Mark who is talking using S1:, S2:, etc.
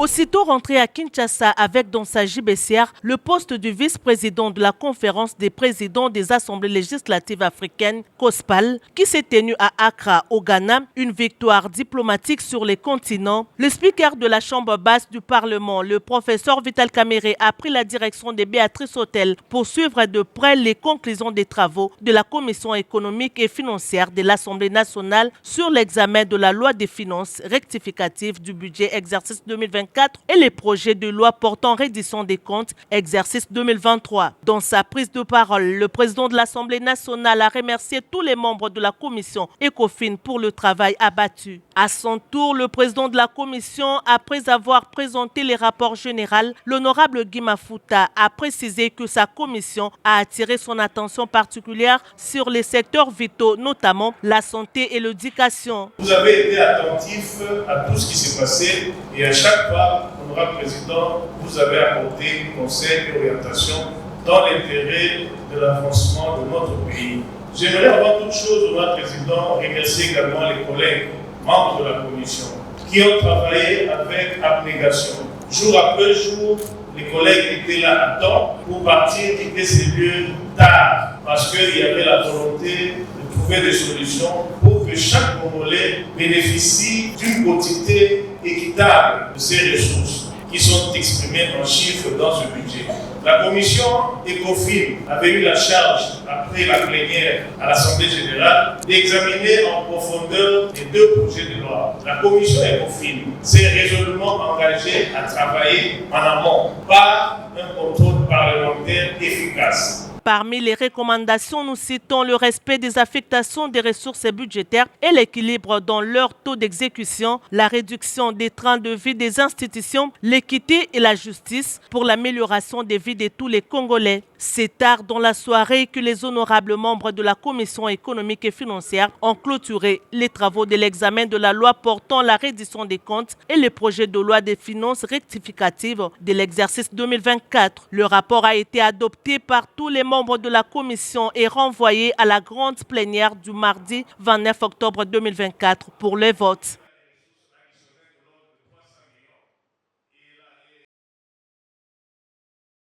S1: Aussitôt rentré à Kinshasa avec dans sa gibecière le poste du vice-président de la conférence des présidents des assemblées législatives africaines, COSPAL, qui s'est tenue à Accra, au Ghana, une victoire diplomatique sur les continents, le speaker de la Chambre basse du Parlement, le professeur Vital Kamerhe, a pris la direction des Béatrice Hôtel pour suivre de près les conclusions des travaux de la Commission économique et financière de l'Assemblée nationale sur l'examen de la loi des finances rectificative du budget exercice 2024 et les projets de loi portant reddition des comptes exercice 2023. Dans sa prise de parole, le président de l'Assemblée nationale a remercié tous les membres de la commission ECOFIN pour le travail abattu. À son tour, le président de la commission, après avoir présenté les rapports généraux, l'honorable Guy Mafuta a précisé que sa commission a attiré son attention particulière sur les secteurs vitaux, notamment la santé et l'éducation.
S2: Vous avez été attentif à tout ce qui s'est passé et à chaque fois, honorable président, vous avez apporté conseils et orientations dans l'intérêt de l'avancement de notre pays. J'aimerais avant toute chose, honorable président, remercier également les collègues membres de la commission qui ont travaillé avec abnégation. Jour après jour, les collègues étaient là à temps pour partir quitter ces lieux tard parce qu'il y avait la volonté de trouver des solutions pour que chaque Congolais bénéficie d'une quantité équitable de ces ressources qui sont exprimées en chiffres dans ce budget. La commission ECOFIN avait eu la charge, après la plénière à l'Assemblée générale, d'examiner en profondeur les deux projets de loi. La commission ECOFIN s'est résolument engagée à travailler en amont par un contrôle parlementaire efficace.
S1: Parmi les recommandations, nous citons le respect des affectations des ressources budgétaires et l'équilibre dans leur taux d'exécution, la réduction des trains de vie des institutions, l'équité et la justice pour l'amélioration des vies de tous les Congolais. C'est tard dans la soirée que les honorables membres de la Commission économique et financière ont clôturé les travaux de l'examen de la loi portant la reddition des comptes et le projet de loi des finances rectificatives de l'exercice 2024. Le rapport a été adopté par tous les membres de la commission et renvoyé à la grande plénière du mardi 29 octobre 2024 pour le vote.